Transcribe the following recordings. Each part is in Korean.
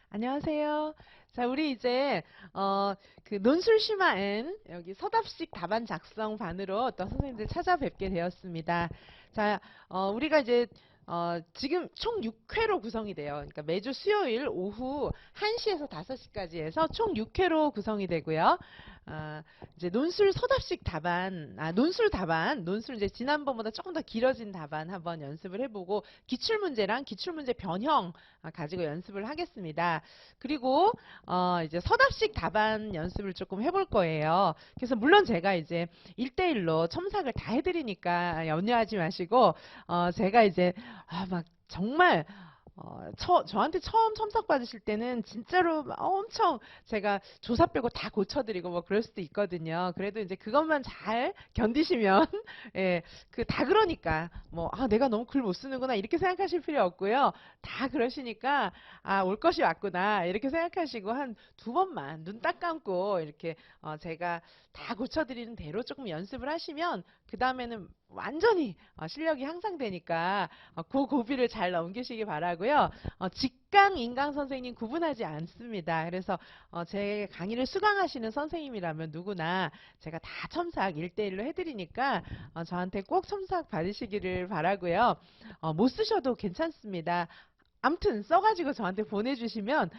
안녕하세요. 자, 우리 이제 논술 심화 N 여기 서답식 답안 작성 반으로 또 선생님들 찾아뵙게 되었습니다. 자, 우리가 이제 지금 총 6회로 구성이 돼요. 그러니까 매주 수요일 오후 1시에서 5시까지 해서 총 6회로 구성이 되고요. 아, 이제 논술 서답식 답안, 논술 이제 지난번보다 조금 더 길어진 답안 한번 연습을 해보고 기출문제랑 기출문제 변형 가지고 연습을 하겠습니다. 그리고 이제 서답식 답안 연습을 조금 해볼 거예요. 그래서 물론 제가 이제 1대1로 첨삭을 다 해드리니까 염려하지 마시고 제가 이제 막 정말 저한테 처음 첨삭 받으실 때는 진짜로 엄청 제가 조사 빼고 다 고쳐드리고 뭐 그럴 수도 있거든요. 그래도 이제 그것만 잘 견디시면, 예, 다 그러니까, 뭐, 내가 너무 글 못 쓰는구나, 이렇게 생각하실 필요 없고요. 다 그러시니까, 올 것이 왔구나, 이렇게 생각하시고 한 두 번만 눈 딱 감고 이렇게, 제가 다 고쳐드리는 대로 조금 연습을 하시면, 그 다음에는 완전히 실력이 향상되니까 그 고비를 잘 넘기시기 바라고요. 직강, 인강 선생님 구분하지 않습니다. 그래서 제 강의를 수강하시는 선생님이라면 누구나 제가 다 첨삭 1대1로 해드리니까 저한테 꼭 첨삭 받으시기를 바라고요. 못 쓰셔도 괜찮습니다. 아무튼 써가지고 저한테 보내주시면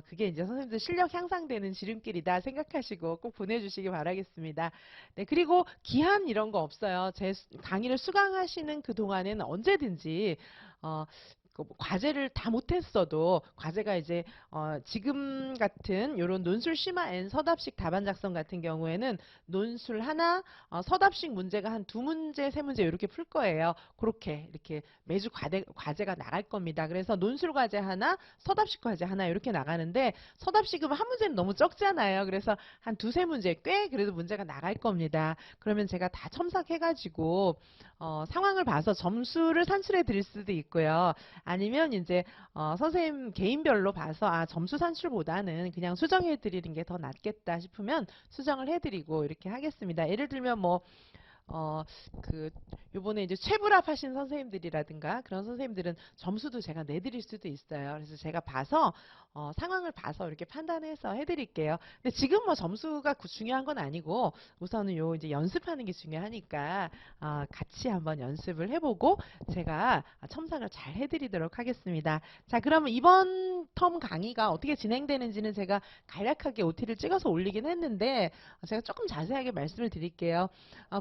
그게 이제 선생님들 실력 향상되는 지름길이다 생각하시고 꼭 보내주시기 바라겠습니다. 네, 그리고 기한 이런 거 없어요. 제 강의를 수강하시는 그 동안에는 언제든지 과제를 다 못했어도 과제가 이제 지금 같은 이런 논술 심화 N 서답식 답안 작성 같은 경우에는 논술 하나, 서답식 문제가 한 2문제, 3문제 이렇게 풀 거예요. 그렇게 이렇게 매주 과제가 나갈 겁니다. 그래서 논술 과제 하나, 서답식 과제 하나 이렇게 나가는데 서답식은 한 문제는 너무 적잖아요. 그래서 한 2~3문제 꽤 그래도 문제가 나갈 겁니다. 그러면 제가 다 첨삭해가지고 상황을 봐서 점수를 산출해 드릴 수도 있고요. 아니면 이제 선생님 개인별로 봐서 점수 산출보다는 그냥 수정해 드리는 게 더 낫겠다 싶으면 수정을 해드리고 이렇게 하겠습니다. 예를 들면 뭐 요번에 이제 최불합 하신 선생님들이라든가 그런 선생님들은 점수도 제가 내드릴 수도 있어요. 그래서 제가 봐서, 상황을 봐서 이렇게 판단해서 해드릴게요. 근데 지금 뭐 점수가 중요한 건 아니고 우선은 요 이제 연습하는 게 중요하니까, 같이 한번 연습을 해보고 제가 첨삭을 잘 해드리도록 하겠습니다. 자, 그러면 이번 텀 강의가 어떻게 진행되는지는 제가 간략하게 OT를 찍어서 올리긴 했는데, 제가 조금 자세하게 말씀을 드릴게요.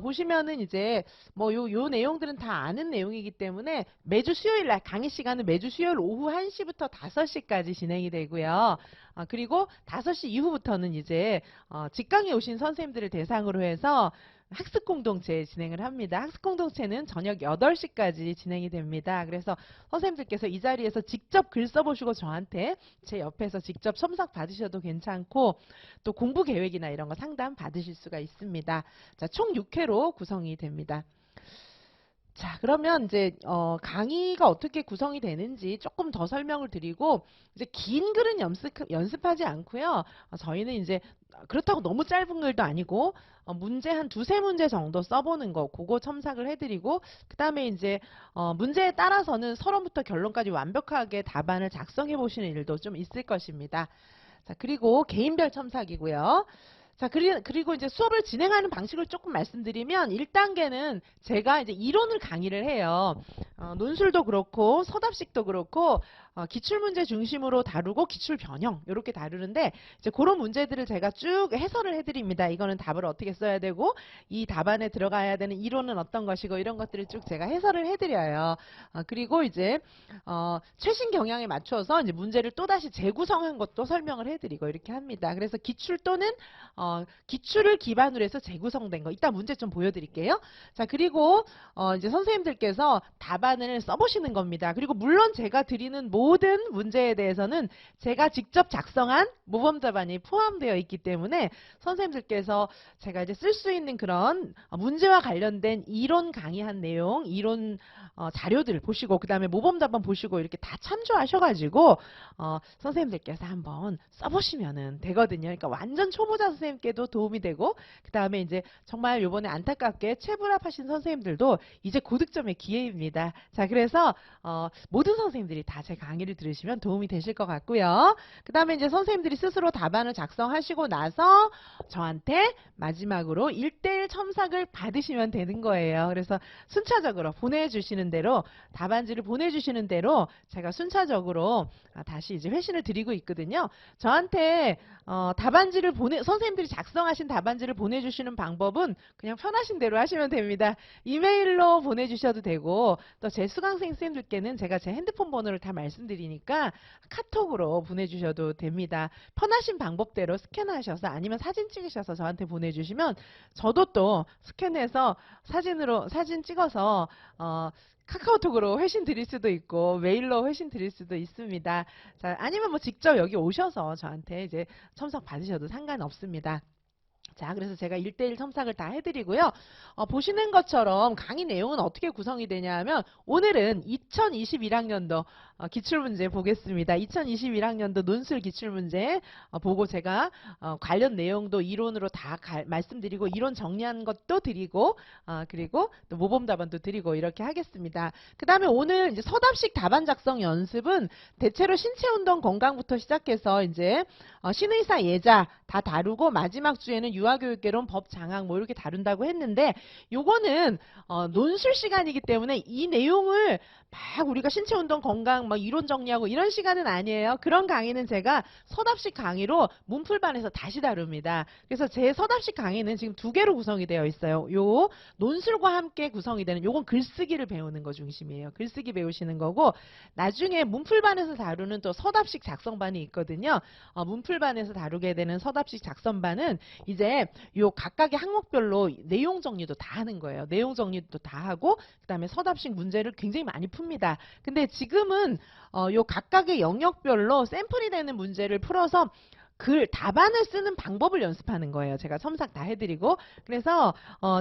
보시면은 이제 뭐 요 내용들은 다 아는 내용이기 때문에 매주 수요일 날 강의 시간은 매주 수요일 오후 1시부터 5시까지 진행이 되고요. 그리고 5시 이후부터는 이제 직강에 오신 선생님들을 대상으로 해서 학습 공동체 진행을 합니다. 학습 공동체는 저녁 8시까지 진행이 됩니다. 그래서 선생님들께서 이 자리에서 직접 글 써보시고 저한테 제 옆에서 직접 첨삭 받으셔도 괜찮고 또 공부 계획이나 이런 거 상담 받으실 수가 있습니다. 자, 총 6회로 구성이 됩니다. 자, 그러면 이제 강의가 어떻게 구성이 되는지 조금 더 설명을 드리고 이제 긴 글은 연습하지 않고요. 저희는 이제 그렇다고 너무 짧은 글도 아니고 문제 한 2~3문제 정도 써보는 거 그거 첨삭을 해드리고 그 다음에 이제 문제에 따라서는 서론부터 결론까지 완벽하게 답안을 작성해 보시는 일도 좀 있을 것입니다. 자, 그리고 개인별 첨삭이고요. 자, 그리고 이제 수업을 진행하는 방식을 조금 말씀드리면 1단계는 제가 이제 이론을 강의를 해요. 논술도 그렇고 서답식도 그렇고 기출문제 중심으로 다루고 기출 변형 이렇게 다루는데 이제 그런 문제들을 제가 쭉 해설을 해드립니다. 이거는 답을 어떻게 써야 되고 이 답안에 들어가야 되는 이론은 어떤 것이고 이런 것들을 쭉 제가 해설을 해드려요. 그리고 이제 최신 경향에 맞춰서 이제 문제를 또다시 재구성한 것도 설명을 해드리고 이렇게 합니다. 그래서 기출 또는 기출을 기반으로 해서 재구성된 거 이따 문제 좀 보여드릴게요. 자, 그리고 이제 선생님들께서 답안을 써보시는 겁니다. 그리고 물론 제가 드리는 모든 문제에 대해서는 제가 직접 작성한 모범 답안이 포함되어 있기 때문에 선생님들께서 제가 이제 쓸 수 있는 그런 문제와 관련된 이론 강의한 내용, 이론 자료들 보시고 그 다음에 모범 답안 보시고 이렇게 다 참조하셔가지고 선생님들께서 한번 써보시면 되거든요. 그러니까 완전 초보자 선생님께도 도움이 되고 그 다음에 이제 정말 요번에 안타깝게 최불합하신 선생님들도 이제 고득점의 기회입니다. 자, 그래서 모든 선생님들이 다 제 강의 강의를 들으시면 도움이 되실 것 같고요. 그 다음에 이제 선생님들이 스스로 답안을 작성하시고 나서 저한테 마지막으로 1:1 첨삭을 받으시면 되는 거예요. 그래서 순차적으로 보내주시는 대로 답안지를 보내주시는 대로 제가 순차적으로 다시 이제 회신을 드리고 있거든요. 저한테 답안지를 선생님들이 작성하신 답안지를 보내주시는 방법은 그냥 편하신 대로 하시면 됩니다. 이메일로 보내주셔도 되고 또 제 수강생 선생님들께는 제가 제 핸드폰 번호를 다 말씀드리니까 카톡으로 보내주셔도 됩니다. 편하신 방법대로 스캔하셔서 아니면 사진 찍으셔서 저한테 보내주시면 저도 또 스캔해서 사진 찍어서 카카오톡으로 회신 드릴 수도 있고 메일로 회신 드릴 수도 있습니다. 자, 아니면 뭐 직접 여기 오셔서 저한테 이제 첨삭 받으셔도 상관없습니다. 자, 그래서 제가 1:1 첨삭을 다 해드리고요. 보시는 것처럼 강의 내용은 어떻게 구성이 되냐 하면 오늘은 2021학년도 기출문제 보겠습니다. 2021학년도 논술 기출문제 보고 제가 관련 내용도 이론으로 다 말씀드리고 이론 정리한 것도 드리고 그리고 또 모범 답안도 드리고 이렇게 하겠습니다. 그 다음에 오늘 이제 서답식 답안 작성 연습은 대체로 신체운동 건강부터 시작해서 이제 신의사 예자 다 다루고 마지막 주에는 유아교육개론 법 장학 뭐 이렇게 다룬다고 했는데 요거는 논술 시간이기 때문에 이 내용을 막 우리가 신체운동 건강 막 이론 정리하고 이런 시간은 아니에요. 그런 강의는 제가 서답식 강의로 문풀반에서 다시 다룹니다. 그래서 제 서답식 강의는 지금 2개로 구성이 되어 있어요. 요 논술과 함께 구성이 되는 요건 글쓰기를 배우는 거 중심이에요. 글쓰기 배우시는 거고 나중에 문풀반에서 다루는 또 서답식 작성반이 있거든요. 문풀반에서 다루게 되는 서답식 작성반은 이제 요 각각의 항목별로 내용 정리도 다 하는 거예요. 내용 정리도 다 하고 그 다음에 서답식 문제를 굉장히 많이 풉니다. 근데 지금은 요 각각의 영역별로 샘플이 되는 문제를 풀어서 답안을 쓰는 방법을 연습하는 거예요. 제가 첨삭 다 해드리고 그래서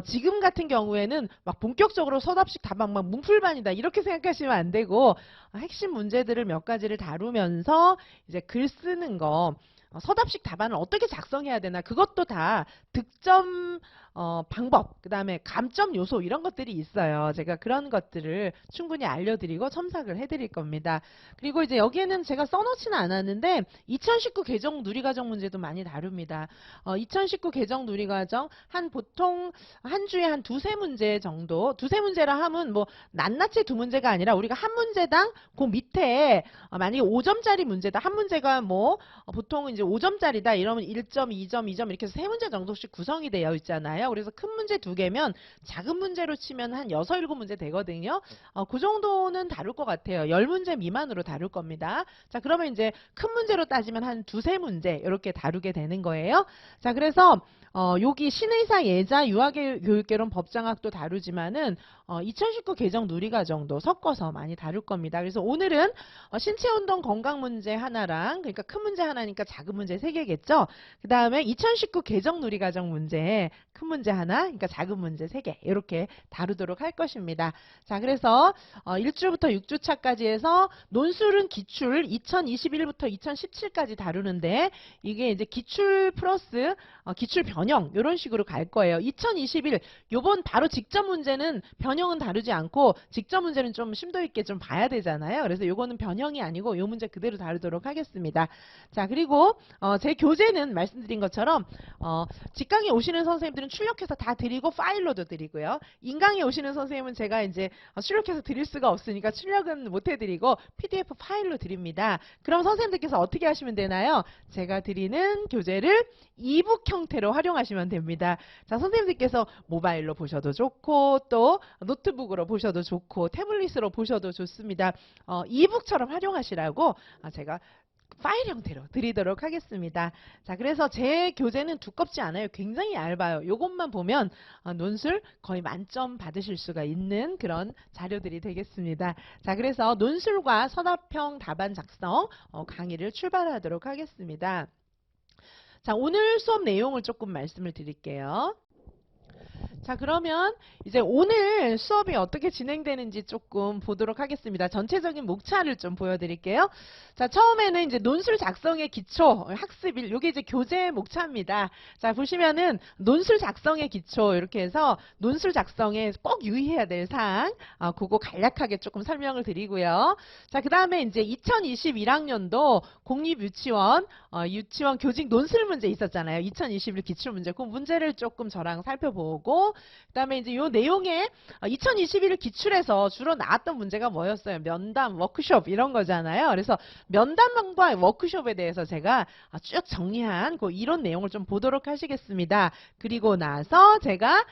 지금 같은 경우에는 막 본격적으로 서답식 답안 막 문풀반이다 이렇게 생각하시면 안 되고 핵심 문제들을 몇 가지를 다루면서 이제 글 쓰는 거 서답식 답안을 어떻게 작성해야 되나 그것도 다 득점 방법 그 다음에 감점 요소 이런 것들이 있어요. 제가 그런 것들을 충분히 알려드리고 첨삭을 해드릴 겁니다. 그리고 이제 여기에는 제가 써놓지는 않았는데 2019 개정 누리과정 문제도 많이 다룹니다. 2019 개정 누리과정 보통 한 주에 한 2-3문제 정도 2-3문제라 하면 뭐 낱낱이 2문제가 아니라 우리가 한 문제당 그 밑에 만약에 5점짜리 문제다 한 문제가 뭐 보통 이제 5점짜리다 이러면 1점, 2점, 2점 이렇게 해서 3문제 정도씩 구성이 되어 있잖아요. 그래서 큰 문제 2개면 작은 문제로 치면 한 6, 7문제 되거든요. 그 정도는 다룰 것 같아요. 10문제 미만으로 다룰 겁니다. 자, 그러면 이제 큰 문제로 따지면 한 2-3문제 이렇게 다루게 되는 거예요. 자, 그래서 여기 신의사 예자 유아교육개론 법장학도 다루지만은 2019 개정 누리과정도 섞어서 많이 다룰 겁니다. 그래서 오늘은 신체운동 건강 문제 하나랑 그러니까 큰 문제 하나니까 작은 문제 3개겠죠. 그 다음에 2019 개정 누리과정 문제 큰 문제 하나 그러니까 작은 문제 3개 이렇게 다루도록 할 것입니다. 자, 그래서 1주부터 6주차까지 해서 논술은 기출 2021부터 2017까지 다루는데 이게 이제 기출 플러스 기출 변형 이런 식으로 갈 거예요. 2021 요번 바로 직접 문제는 변형은 다루지 않고 직접 문제는 좀 심도 있게 좀 봐야 되잖아요. 그래서 요거는 변형이 아니고 요 문제 그대로 다루도록 하겠습니다. 자, 그리고 제 교재는 말씀드린 것처럼 직강에 오시는 선생님들은 출력해서 다 드리고 파일로도 드리고요. 인강에 오시는 선생님은 제가 이제 출력해서 드릴 수가 없으니까 출력은 못 해드리고 PDF 파일로 드립니다. 그럼 선생님들께서 어떻게 하시면 되나요? 제가 드리는 교재를 이북 형태로 활용하시면 됩니다. 자, 선생님들께서 모바일로 보셔도 좋고 또 노트북으로 보셔도 좋고 태블릿으로 보셔도 좋습니다. 이북처럼 활용하시라고 제가 파일 형태로 드리도록 하겠습니다. 자, 그래서 제 교재는 두껍지 않아요. 굉장히 얇아요. 요것만 보면 논술 거의 만점 받으실 수가 있는 그런 자료들이 되겠습니다. 자, 그래서 논술과 서답형 답안 작성 강의를 출발하도록 하겠습니다. 자, 오늘 수업 내용을 조금 말씀을 드릴게요. 자, 그러면 이제 오늘 수업이 어떻게 진행되는지 조금 보도록 하겠습니다. 전체적인 목차를 좀 보여드릴게요. 자, 처음에는 이제 논술 작성의 기초, 학습일, 요게 이제 교재 목차입니다. 자, 보시면은 논술 작성의 기초, 이렇게 해서 논술 작성에 꼭 유의해야 될 사항, 그거 간략하게 조금 설명을 드리고요. 자, 그 다음에 이제 2021학년도 공립유치원, 유치원 교직 논술 문제 있었잖아요. 2021 기출문제. 그 문제를 조금 저랑 살펴보고, 그 다음에 이제 요 내용에 2021 기출에서 주로 나왔던 문제가 뭐였어요? 면담, 워크숍 이런 거잖아요. 그래서 면담과 워크숍에 대해서 제가 쭉 정리한 그 이론 내용을 좀 보도록 하시겠습니다. 그리고 나서 제가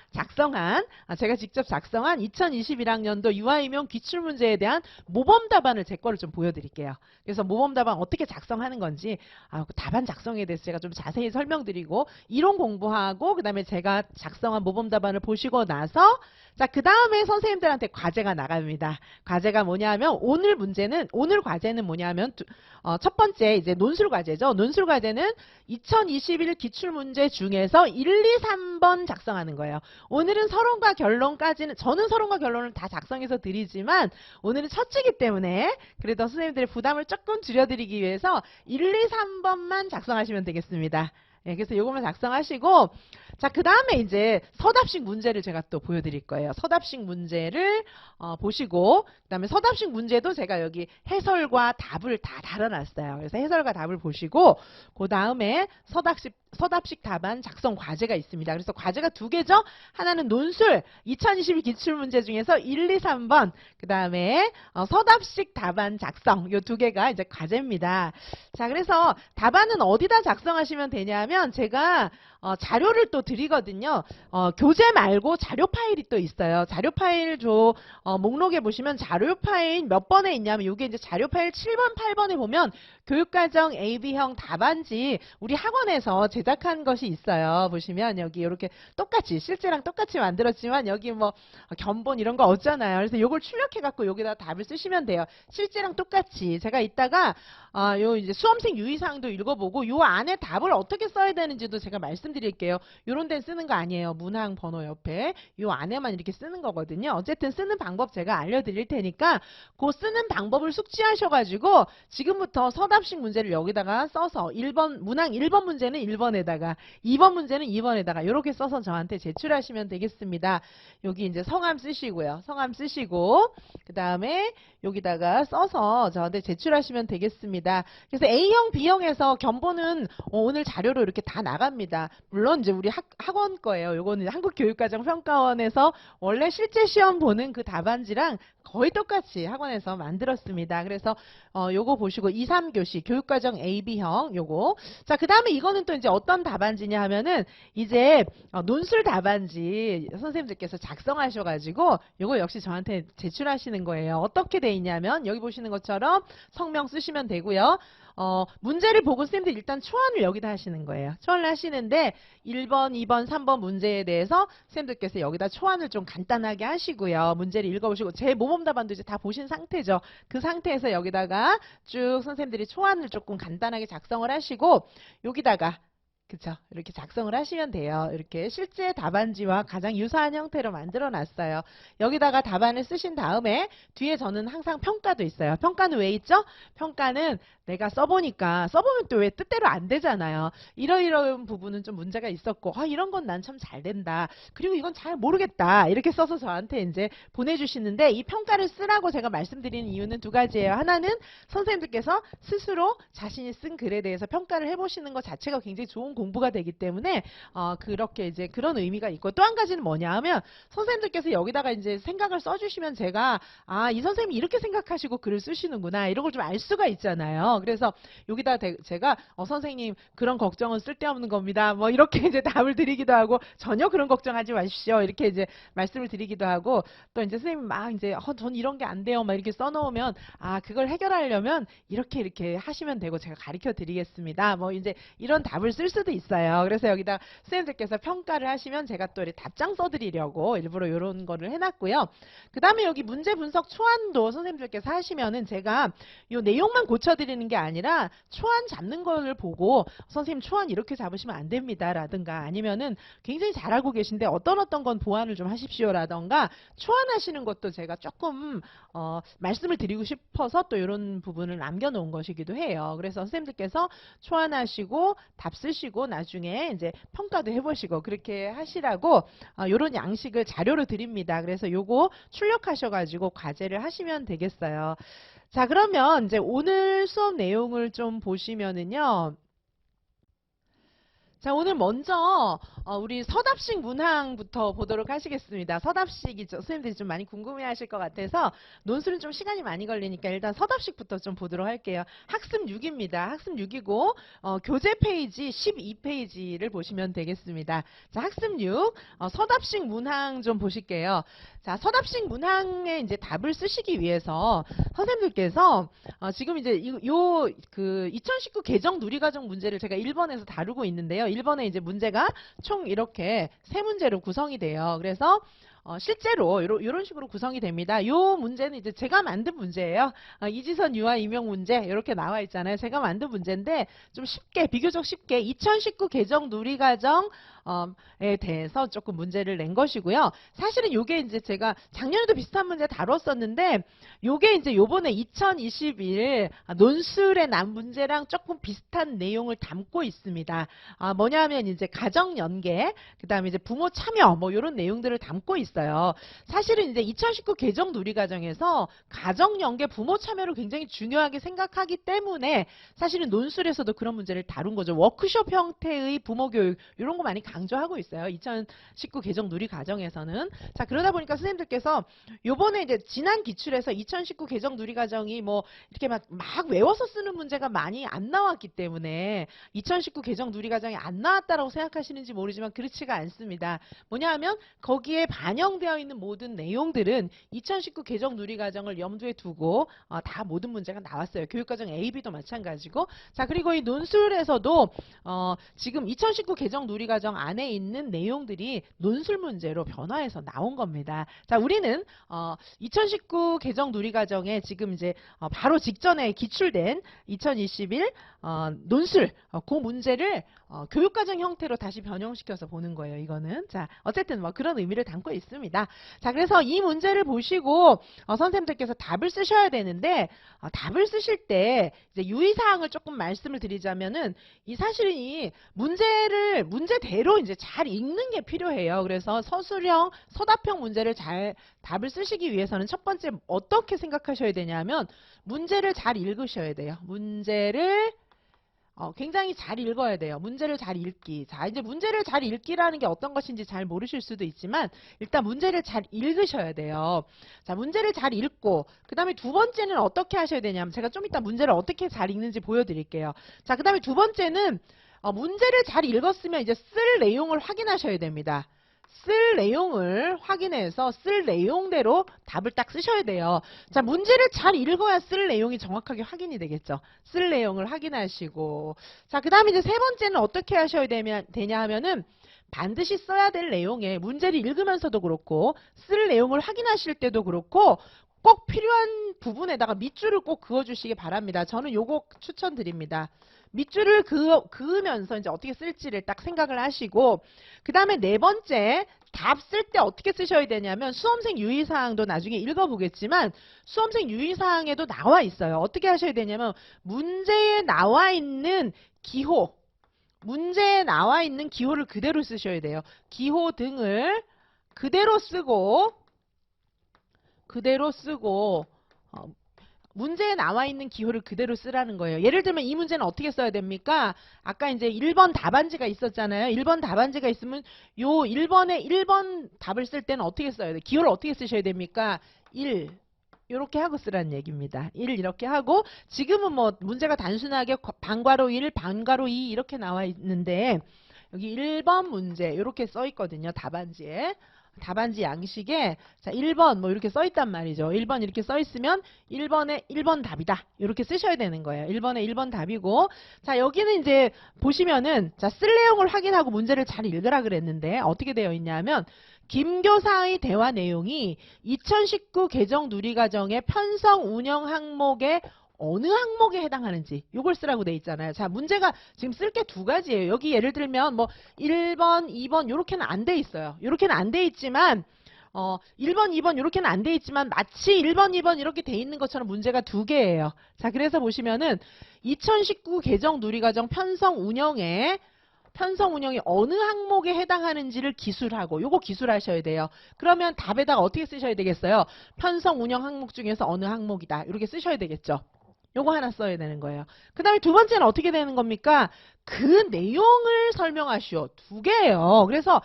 직접 작성한 2021학년도 유아임용 기출문제에 대한 모범 답안을 제 거를 좀 보여드릴게요. 그래서 모범 답안 어떻게 작성하는 건지 그 답안 작성에 대해서 제가 좀 자세히 설명드리고 이론 공부하고 그 다음에 제가 작성한 모범 답안을 보시고 나서 자, 그 다음에 선생님들한테 과제가 나갑니다. 과제가 뭐냐면 오늘 과제는 뭐냐면 첫 번째 이제 논술 과제죠. 논술 과제는 2021 기출문제 중에서 1, 2, 3번 작성하는 거예요. 오늘은 서론과 결론까지는 저는 서론과 결론을 다 작성해서 드리지만 오늘은 첫 주기 때문에 그래도 선생님들의 부담을 조금 줄여드리기 위해서 1, 2, 3번만 작성하시면 되겠습니다. 예, 그래서 요것만 작성하시고 자, 그 다음에 이제 서답식 문제를 제가 또 보여드릴 거예요. 서답식 문제를 보시고 그 다음에 서답식 문제도 제가 여기 해설과 답을 다 달아놨어요. 그래서 해설과 답을 보시고 그 다음에 서답식 답안 작성 과제가 있습니다. 그래서 과제가 두 개죠. 하나는 논술 2022 기출문제 중에서 1, 2, 3번 그 다음에 서답식 답안 작성 요 두 개가 이제 과제입니다. 자, 그래서 답안은 어디다 작성하시면 되냐면 제가 자료를 또 드리거든요. 교재 말고 자료 파일이 또 있어요. 자료 파일 목록에 보시면 자료 파일 몇 번에 있냐면 이게 이제 자료 파일 7번, 8번에 보면 교육과정 AB형 답안지 우리 학원에서 제작한 것이 있어요. 보시면 여기 이렇게 똑같이 실제랑 똑같이 만들었지만 여기 뭐 견본 이런 거 없잖아요. 그래서 이걸 출력해 갖고 여기다 답을 쓰시면 돼요. 실제랑 똑같이 제가 이따가 요 이제 수험생 유의사항도 읽어보고 요 안에 답을 어떻게 써야 되는지도 제가 말씀드릴게요. 요런 데는 쓰는 거 아니에요. 문항 번호 옆에 요 안에만 이렇게 쓰는 거거든요. 어쨌든 쓰는 방법 제가 알려드릴 테니까 그 쓰는 방법을 숙지하셔가지고 지금부터 서답식 문제를 여기다가 써서 1번 문항 1번 문제는 1번에다가 2번 문제는 2번에다가 이렇게 써서 저한테 제출하시면 되겠습니다. 여기 이제 성함 쓰시고요. 성함 쓰시고 그 다음에 여기다가 써서 저한테 제출하시면 되겠습니다. 그래서 A형, B형에서 견본은 오늘 자료로 이렇게 다 나갑니다. 물론 이제 우리 학원 거예요. 요거는 한국교육과정평가원에서 원래 실제 시험 보는 그 답안지랑 거의 똑같이 학원에서 만들었습니다. 그래서 요거 보시고 2, 3교시 교육과정 AB형 요거. 자, 그 다음에 이거는 또 이제 어떤 답안지냐 하면은 이제 논술 답안지 선생님들께서 작성하셔가지고 요거 역시 저한테 제출하시는 거예요. 어떻게 돼 있냐면 여기 보시는 것처럼 성명 쓰시면 되고요. 문제를 보고 선생님들 일단 초안을 여기다 하시는 거예요. 초안을 하시는데 1번, 2번, 3번 문제에 대해서 선생님들께서 여기다 초안을 좀 간단하게 하시고요. 문제를 읽어보시고 제 모범 답안도 이제 다 보신 상태죠. 그 상태에서 여기다가 쭉 선생님들이 초안을 조금 간단하게 작성을 하시고 여기다가 그쵸. 이렇게 작성을 하시면 돼요. 이렇게 실제 답안지와 가장 유사한 형태로 만들어 놨어요. 여기다가 답안을 쓰신 다음에 뒤에 저는 항상 평가도 있어요. 평가는 왜 있죠? 평가는 내가 써보면 또 왜 뜻대로 안 되잖아요. 이러이러한 부분은 좀 문제가 있었고 이런 건 난 참 잘 된다. 그리고 이건 잘 모르겠다. 이렇게 써서 저한테 이제 보내주시는데 이 평가를 쓰라고 제가 말씀드리는 이유는 두 가지예요. 하나는 선생님들께서 스스로 자신이 쓴 글에 대해서 평가를 해보시는 것 자체가 굉장히 좋은 공부가 되기 때문에 그렇게 이제 그런 의미가 있고 또 한 가지는 뭐냐 하면 선생님들께서 여기다가 이제 생각을 써주시면 제가 이 선생님이 이렇게 생각하시고 글을 쓰시는구나 이런 걸 좀 알 수가 있잖아요. 그래서 여기다 제가 선생님 그런 걱정은 쓸데없는 겁니다. 뭐 이렇게 이제 답을 드리기도 하고 전혀 그런 걱정하지 마십시오. 이렇게 이제 말씀을 드리기도 하고 또 이제 선생님 막 이제 전 이런 게 안 돼요. 막 이렇게 써놓으면 그걸 해결하려면 이렇게 하시면 되고 제가 가르쳐 드리겠습니다. 뭐 이제 이런 답을 쓸 수도 수도 있어요. 그래서 여기다 선생님들께서 평가를 하시면 제가 또 답장 써드리려고 일부러 이런 거를 해놨고요. 그 다음에 여기 문제 분석 초안도 선생님들께서 하시면은 제가 이 내용만 고쳐드리는 게 아니라 초안 잡는 거를 보고 선생님 초안 이렇게 잡으시면 안 됩니다 라든가 아니면은 굉장히 잘 알고 계신데 어떤 건 보완을 좀 하십시오 라든가 초안하시는 것도 제가 조금 말씀을 드리고 싶어서 또 이런 부분을 남겨놓은 것이기도 해요. 그래서 선생님들께서 초안하시고 답 쓰시고 나중에 이제 평가도 해보시고 그렇게 하시라고 이런 양식을 자료로 드립니다. 그래서 요거 출력하셔가지고 과제를 하시면 되겠어요. 자, 그러면 이제 오늘 수업 내용을 좀 보시면은요. 자, 오늘 먼저 우리 서답식 문항부터 보도록 하시겠습니다. 서답식이죠. 선생님들이 좀 많이 궁금해하실 것 같아서 논술은 좀 시간이 많이 걸리니까 일단 서답식부터 좀 보도록 할게요. 학습 6입니다. 학습 6이고 교재 페이지 12페이지를 보시면 되겠습니다. 자, 학습 6 서답식 문항 좀 보실게요. 자, 서답식 문항에 이제 답을 쓰시기 위해서 선생님들께서 지금 이제 그 2019 개정 누리과정 문제를 제가 1번에서 다루고 있는데요. 1번에 이제 문제가 총 이렇게 세 문제로 구성이 돼요. 그래서 실제로 이런 식으로 구성이 됩니다. 이 문제는 이제 제가 만든 문제예요. 이지선 유아 임용 문제 이렇게 나와 있잖아요. 제가 만든 문제인데 좀 쉽게 비교적 쉽게 2019 개정 누리과정 에 대해서 조금 문제를 낸 것이고요. 사실은 요게 이제 제가 작년에도 비슷한 문제 다뤘었는데 요게 이제 요번에 2021 논술에 난 문제랑 조금 비슷한 내용을 담고 있습니다. 뭐냐면 이제 가정 연계, 그다음에 이제 부모 참여 뭐 이런 내용들을 담고 있어요. 사실은 이제 2019 개정 누리과정에서 가정 연계, 부모 참여를 굉장히 중요하게 생각하기 때문에 사실은 논술에서도 그런 문제를 다룬 거죠. 워크숍 형태의 부모 교육 이런 거 많이 강조하고 있어요. 2019 개정 누리 과정에서는. 자, 그러다 보니까 선생님들께서 요번에 이제 지난 기출에서 2019 개정 누리 과정이 뭐 이렇게 막 외워서 쓰는 문제가 많이 안 나왔기 때문에 2019 개정 누리 과정이 안 나왔다라고 생각하시는지 모르지만 그렇지가 않습니다. 뭐냐 하면 거기에 반영되어 있는 모든 내용들은 2019 개정 누리 과정을 염두에 두고 다 모든 문제가 나왔어요. 교육과정 A, B도 마찬가지고. 자, 그리고 이 논술에서도 지금 2019 개정 누리 과정 안에 있는 내용들이 논술 문제로 변화해서 나온 겁니다. 자, 우리는 2019 개정 누리과정에 지금 이제 바로 직전에 기출된 2021 논술 그 문제를 교육과정 형태로 다시 변형시켜서 보는 거예요. 이거는 자, 어쨌든 뭐 그런 의미를 담고 있습니다. 자, 그래서 이 문제를 보시고 선생님들께서 답을 쓰셔야 되는데 답을 쓰실 때 이제 유의사항을 조금 말씀을 드리자면은 이 사실은 이 문제대로 이제 잘 읽는 게 필요해요. 그래서 서술형, 서답형 문제를 잘 답을 쓰시기 위해서는 첫 번째 어떻게 생각하셔야 되냐면 문제를 잘 읽으셔야 돼요. 문제를 굉장히 잘 읽어야 돼요. 문제를 잘 읽기. 자, 이제 문제를 잘 읽기라는 게 어떤 것인지 잘 모르실 수도 있지만 일단 문제를 잘 읽으셔야 돼요. 자, 문제를 잘 읽고 그 다음에 두 번째는 어떻게 하셔야 되냐면 제가 좀 이따 문제를 어떻게 잘 읽는지 보여드릴게요. 자, 그 다음에 두 번째는 문제를 잘 읽었으면 이제 쓸 내용을 확인하셔야 됩니다. 쓸 내용을 확인해서 쓸 내용대로 답을 딱 쓰셔야 돼요. 자, 문제를 잘 읽어야 쓸 내용이 정확하게 확인이 되겠죠. 쓸 내용을 확인하시고. 자, 그 다음에 이제 세 번째는 어떻게 하셔야 되냐 하면은 반드시 써야 될 내용에 문제를 읽으면서도 그렇고 쓸 내용을 확인하실 때도 그렇고 꼭 필요한 부분에다가 밑줄을 꼭 그어주시기 바랍니다. 저는 요거 추천드립니다. 밑줄을 그으면서 이제 어떻게 쓸지를 딱 생각을 하시고 그 다음에 네 번째 답 쓸 때 어떻게 쓰셔야 되냐면 수험생 유의사항도 나중에 읽어보겠지만 수험생 유의사항에도 나와 있어요. 어떻게 하셔야 되냐면 문제에 나와 있는 기호 문제에 나와 있는 기호를 그대로 쓰셔야 돼요. 기호 등을 그대로 쓰고 문제에 나와 있는 기호를 그대로 쓰라는 거예요. 예를 들면 이 문제는 어떻게 써야 됩니까? 아까 이제 1번 답안지가 있었잖아요. 1번 답안지가 있으면 요 1번에 1번 답을 쓸 때는 어떻게 써야 돼요? 기호를 어떻게 쓰셔야 됩니까? 1 이렇게 하고 쓰라는 얘기입니다. 1 이렇게 하고 지금은 뭐 문제가 단순하게 반괄호 1, 반괄호 2 이렇게 나와 있는데 여기 1번 문제 이렇게 써 있거든요. 답안지에. 답안지 양식에 자 1번 뭐 이렇게 써 있단 말이죠. 1번 이렇게 써 있으면 1번에 1번 답이다. 이렇게 쓰셔야 되는 거예요. 1번에 1번 답이고 자 여기는 이제 보시면은 자 쓸 내용을 확인하고 문제를 잘 읽으라 그랬는데 어떻게 되어 있냐면 김 교사의 대화 내용이 2019 개정 누리과정의 편성 운영 항목의 어느 항목에 해당하는지 요걸 쓰라고 돼 있잖아요. 자 문제가 지금 쓸 게 두 가지예요. 여기 예를 들면 뭐 1번, 2번 요렇게는 안 돼 있어요. 요렇게는 안 돼 있지만 1번, 2번 요렇게는 안 돼 있지만 마치 1번, 2번 이렇게 돼 있는 것처럼 문제가 두 개예요. 자 그래서 보시면은 2019 개정 누리과정 편성 운영에 어느 항목에 해당하는지를 기술하고 요거 기술하셔야 돼요. 그러면 답에다가 어떻게 쓰셔야 되겠어요? 편성 운영 항목 중에서 어느 항목이다. 이렇게 쓰셔야 되겠죠. 요거 하나 써야 되는 거예요. 그 다음에 두 번째는 어떻게 되는 겁니까? 그 내용을 설명하시오. 두 개예요. 그래서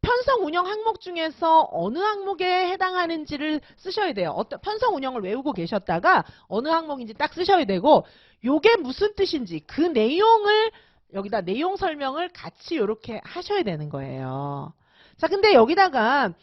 편성 운영 항목 중에서 어느 항목에 해당하는지를 쓰셔야 돼요. 편성 운영을 외우고 계셨다가 어느 항목인지 딱 쓰셔야 되고 요게 무슨 뜻인지 그 내용을 여기다 내용 설명을 같이 이렇게 하셔야 되는 거예요. 자, 근데 여기다가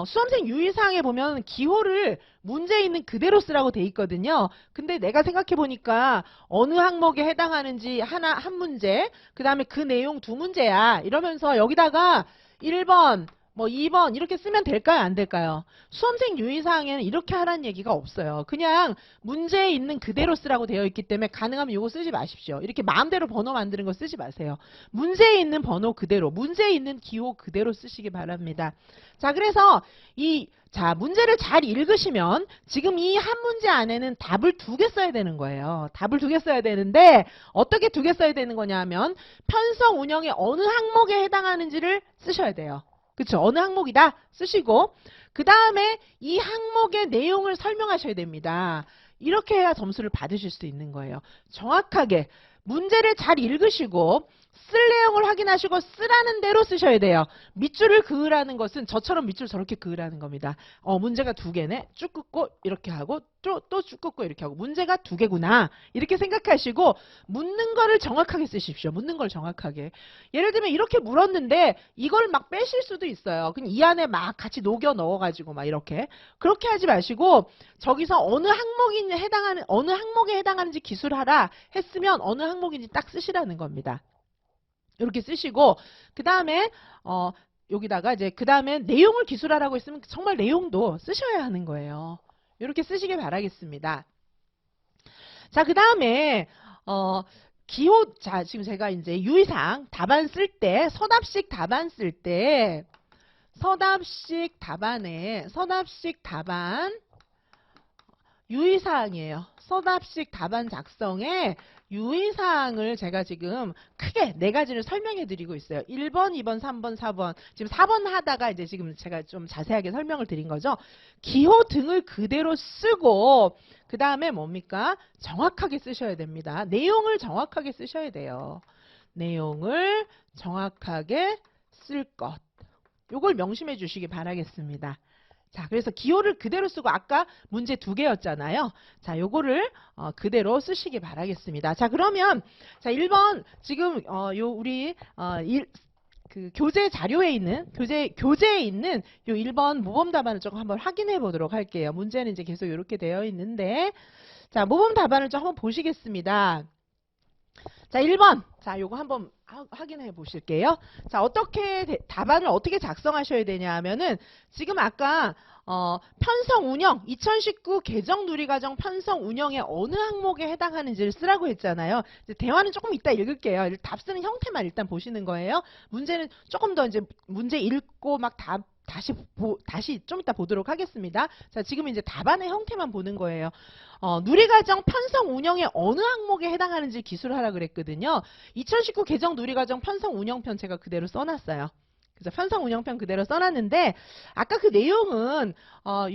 수험생 유의사항에 보면 기호를 문제에 있는 그대로 쓰라고 돼 있거든요. 근데 내가 생각해 보니까 어느 항목에 해당하는지 한 문제, 그 다음에 그 내용 두 문제야. 이러면서 여기다가 1번, 뭐 2번 이렇게 쓰면 될까요? 안 될까요? 수험생 유의사항에는 이렇게 하라는 얘기가 없어요. 그냥 문제에 있는 그대로 쓰라고 되어 있기 때문에 가능하면 이거 쓰지 마십시오. 이렇게 마음대로 번호 만드는 거 쓰지 마세요. 문제에 있는 번호 그대로, 문제에 있는 기호 그대로 쓰시기 바랍니다. 자, 그래서 문제를 잘 읽으시면 지금 이 한 문제 안에는 답을 두 개 써야 되는 거예요. 답을 두 개 써야 되는데 어떻게 두 개 써야 되는 거냐 하면 편성 운영의 어느 항목에 해당하는지를 쓰셔야 돼요. 그쵸? 어느 항목이다 쓰시고 그 다음에 이 항목의 내용을 설명하셔야 됩니다. 이렇게 해야 점수를 받으실 수 있는 거예요. 정확하게 문제를 잘 읽으시고 쓸 내용을 확인하시고 쓰라는 대로 쓰셔야 돼요. 밑줄을 그으라는 것은 저처럼 밑줄 저렇게 그으라는 겁니다. 문제가 두 개네. 쭉 긋고 이렇게 하고 또 쭉 긋고 이렇게 하고 문제가 두 개구나. 이렇게 생각하시고 묻는 거를 정확하게 쓰십시오. 묻는 걸 정확하게. 예를 들면 이렇게 물었는데 이걸 막 빼실 수도 있어요. 그냥 이 안에 막 같이 녹여 넣어가지고 막 이렇게. 그렇게 하지 마시고 저기서 어느 항목에 해당하는지 기술하라 했으면 어느 항목인지 딱 쓰시라는 겁니다. 이렇게 쓰시고 그 다음에 여기다가 이제 그 다음에 내용을 기술하라고 했으면 정말 내용도 쓰셔야 하는 거예요. 이렇게 쓰시길 바라겠습니다. 자, 그 다음에 기호 자 지금 제가 이제 유의사항 답안 쓸 때 서답식 답안 쓸 때 서답식 답안 유의사항이에요. 서답식 답안 작성에 유의사항을 제가 지금 크게 네 가지를 설명해 드리고 있어요. 1번, 2번, 3번, 4번. 지금 4번 하다가 이제 지금 제가 좀 자세하게 설명을 드린 거죠. 기호 등을 그대로 쓰고 그 다음에 뭡니까? 정확하게 쓰셔야 됩니다. 내용을 정확하게 쓰셔야 돼요. 내용을 정확하게 쓸 것. 요걸 명심해 주시기 바라겠습니다. 자, 그래서 기호를 그대로 쓰고 아까 문제 두 개였잖아요. 자, 요거를 그대로 쓰시기 바라겠습니다. 자, 그러면 자, 1번 지금 우리 그 교재 자료에 있는 교재에 있는 요 1번 모범 답안을 조금 한번 확인해 보도록 할게요. 문제는 이제 계속 이렇게 되어 있는데 자, 모범 답안을 좀 한번 보시겠습니다. 자, 1번. 자, 요거 한번 확인해 보실게요. 자, 답안을 어떻게 작성하셔야 되냐 하면은, 지금 아까, 편성 운영, 2019 개정 누리과정 편성 운영의 어느 항목에 해당하는지를 쓰라고 했잖아요. 이제 대화는 조금 이따 읽을게요. 답 쓰는 형태만 일단 보시는 거예요. 문제는 조금 더 이제 문제 읽고 막 다시 좀 이따 보도록 하겠습니다. 자, 지금 이제 답안의 형태만 보는 거예요. 누리과정 편성 운영의 어느 항목에 해당하는지 기술하라 그랬거든요. 2019 개정 누리과정 편성 운영편 제가 그대로 써놨어요. 그래서 편성 운영편 그대로 써놨는데 아까 그 내용은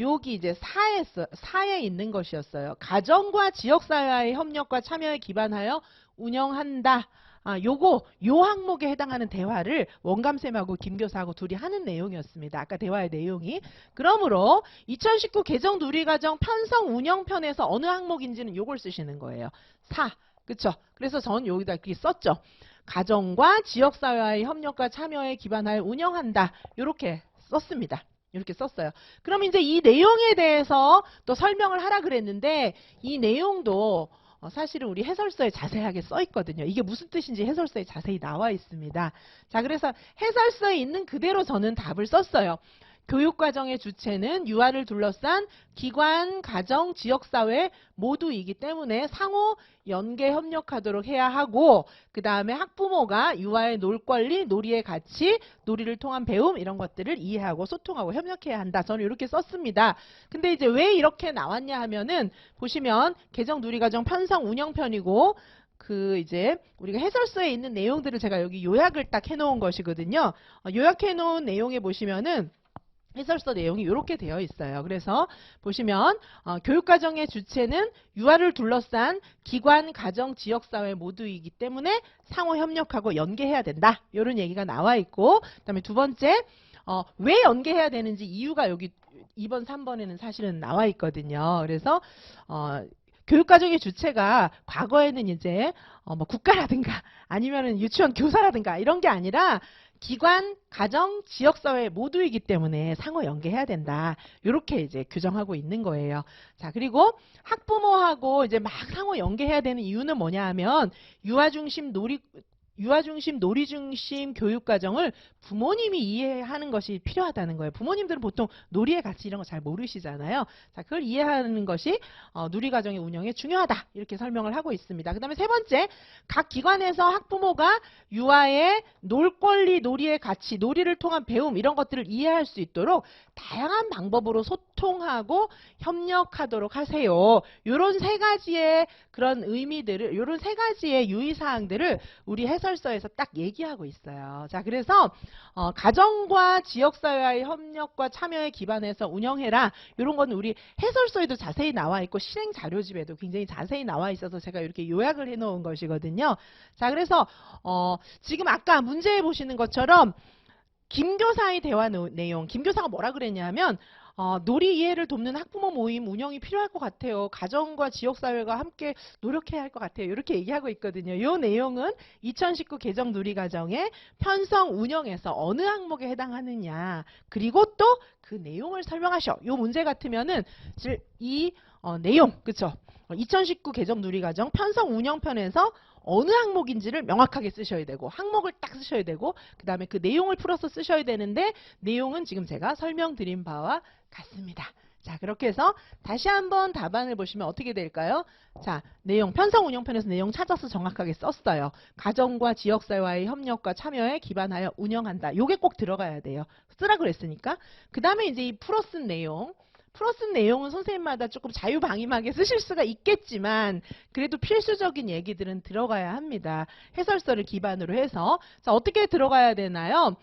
여기 이제 4에 있는 것이었어요. 가정과 지역사회와의 협력과 참여에 기반하여 운영한다. 요 항목에 해당하는 대화를 원감쌤하고 김교사하고 둘이 하는 내용이었습니다. 아까 대화의 내용이. 그러므로 2019 개정 누리과정 편성 운영편에서 어느 항목인지는 요걸 쓰시는 거예요. 4. 그쵸? 그래서 전 여기다 이렇게 썼죠. 가정과 지역사회와의 협력과 참여에 기반하여 운영한다. 요렇게 썼습니다. 이렇게 썼어요. 그럼 이제 이 내용에 대해서 또 설명을 하라 그랬는데 이 내용도 사실은 우리 해설서에 자세하게 써 있거든요. 이게 무슨 뜻인지 해설서에 자세히 나와 있습니다. 자, 그래서 해설서에 있는 그대로 저는 답을 썼어요. 교육과정의 주체는 유아를 둘러싼 기관, 가정, 지역사회 모두이기 때문에 상호 연계 협력하도록 해야 하고 그 다음에 학부모가 유아의 놀 권리, 놀이의 가치, 놀이를 통한 배움 이런 것들을 이해하고 소통하고 협력해야 한다. 저는 이렇게 썼습니다. 근데 이제 왜 이렇게 나왔냐 하면은 보시면 개정누리과정 편성 운영편이고 그 이제 우리가 해설서에 있는 내용들을 제가 여기 요약을 딱 해놓은 것이거든요. 요약해놓은 내용에 보시면은 해설서 내용이 이렇게 되어 있어요. 그래서 보시면 교육과정의 주체는 유아를 둘러싼 기관, 가정, 지역사회 모두이기 때문에 상호 협력하고 연계해야 된다. 이런 얘기가 나와 있고 그 다음에 두 번째 왜 연계해야 되는지 이유가 여기 2번, 3번에는 사실은 나와 있거든요. 그래서 교육과정의 주체가 과거에는 이제 뭐 국가라든가 아니면은 유치원 교사라든가 이런 게 아니라 기관, 가정, 지역사회 모두이기 때문에 상호 연계해야 된다. 이렇게 이제 규정하고 있는 거예요. 자, 그리고 학부모하고 이제 막 상호 연계해야 되는 이유는 뭐냐 하면 유아 중심 놀이 중심 교육과정을 부모님이 이해하는 것이 필요하다는 거예요. 부모님들은 보통 놀이의 가치 이런 거 잘 모르시잖아요. 자, 그걸 이해하는 것이 누리과정의 운영에 중요하다. 이렇게 설명을 하고 있습니다. 그 다음에 세 번째, 각 기관에서 학부모가 유아의 놀 권리, 놀이의 가치, 놀이를 통한 배움 이런 것들을 이해할 수 있도록 다양한 방법으로 소통하고 협력하도록 하세요. 이런 세 가지의 그런 의미들을, 이런 세 가지의 유의사항들을 우리 해설서에서 딱 얘기하고 있어요. 자, 그래서 가정과 지역사회와의 협력과 참여에 기반해서 운영해라. 이런 건 우리 해설서에도 자세히 나와 있고 실행 자료집에도 굉장히 자세히 나와 있어서 제가 이렇게 요약을 해놓은 것이거든요. 자, 그래서 지금 아까 문제에 보시는 것처럼 김교사의 대화 내용, 김교사가 뭐라 그랬냐면 놀이 이해를 돕는 학부모 모임 운영이 필요할 것 같아요. 가정과 지역사회가 함께 노력해야 할 것 같아요. 이렇게 얘기하고 있거든요. 이 내용은 2019 개정 누리과정의 편성 운영에서 어느 항목에 해당하느냐 그리고 또 그 내용을 설명하셔. 이 문제 같으면은 이 내용, 그쵸? 2019 개정 누리과정 편성 운영편에서 어느 항목인지를 명확하게 쓰셔야 되고 항목을 딱 쓰셔야 되고 그 다음에 그 내용을 풀어서 쓰셔야 되는데 내용은 지금 제가 설명드린 바와 같습니다. 자, 그렇게 해서 다시 한번 답안을 보시면 어떻게 될까요? 자, 내용 편성 운영편에서 내용 찾아서 정확하게 썼어요. 가정과 지역사회와의 협력과 참여에 기반하여 운영한다. 요게 꼭 들어가야 돼요. 쓰라 그랬으니까. 그 다음에 이제 이 풀어쓴 내용은 선생님마다 조금 자유방임하게 쓰실 수가 있겠지만 그래도 필수적인 얘기들은 들어가야 합니다. 해설서를 기반으로 해서. 자, 어떻게 들어가야 되나요?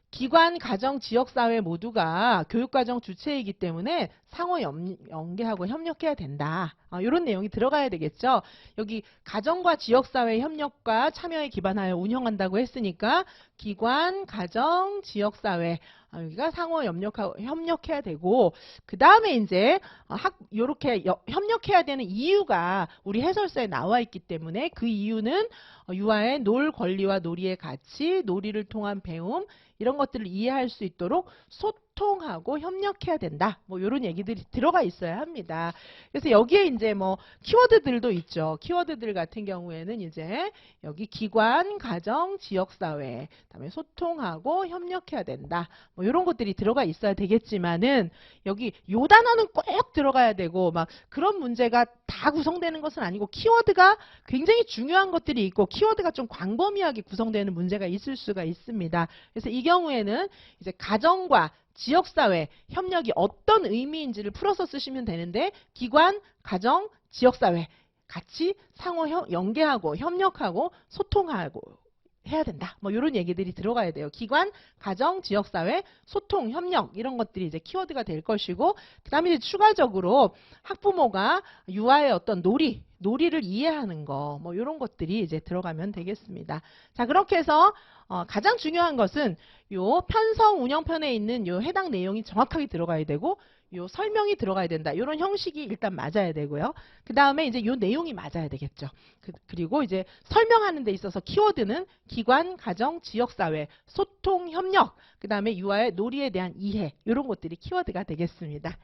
기관, 가정, 지역사회 모두가 교육과정 주체이기 때문에 상호 연계하고 협력해야 된다. 이런 내용이 들어가야 되겠죠. 여기 가정과 지역사회 협력과 참여에 기반하여 운영한다고 했으니까 기관, 가정, 지역사회 여기가 상호 협력해야 되고 그 다음에 이제 요렇게 협력해야 되는 이유가 우리 해설서에 나와 있기 때문에 그 이유는 유아의 놀 권리와 놀이의 가치, 놀이를 통한 배움 이런 것들을 이해할 수 있도록 소통하고 협력해야 된다. 뭐 이런 얘기들이 들어가 있어야 합니다. 그래서 여기에 이제 뭐 키워드들도 있죠. 키워드들 같은 경우에는 이제 여기 기관, 가정, 지역사회, 그다음에 소통하고 협력해야 된다. 뭐 이런 것들이 들어가 있어야 되겠지만은 여기 요 단어는 꼭 들어가야 되고 막 그런 문제가 다 구성되는 것은 아니고 키워드가 굉장히 중요한 것들이 있고 키워드가 좀 광범위하게 구성되는 문제가 있을 수가 있습니다. 그래서 이 경우에는 이제 가정과 지역사회 협력이 어떤 의미인지를 풀어서 쓰시면 되는데 기관, 가정, 지역사회 같이 상호 연계하고 협력하고 소통하고 해야 된다. 뭐 이런 얘기들이 들어가야 돼요. 기관, 가정, 지역사회, 소통, 협력 이런 것들이 이제 키워드가 될 것이고 그 다음에 이제 추가적으로 학부모가 유아의 어떤 놀이를 이해하는 거 뭐 이런 것들이 이제 들어가면 되겠습니다. 자, 그렇게 해서 가장 중요한 것은 요 편성 운영편에 있는 요 해당 내용이 정확하게 들어가야 되고 요 설명이 들어가야 된다. 이런 형식이 일단 맞아야 되고요. 그 다음에 이제 요 내용이 맞아야 되겠죠. 그리고 이제 설명하는 데 있어서 키워드는 기관, 가정, 지역사회, 소통, 협력, 그 다음에 유아의 놀이에 대한 이해 이런 것들이 키워드가 되겠습니다.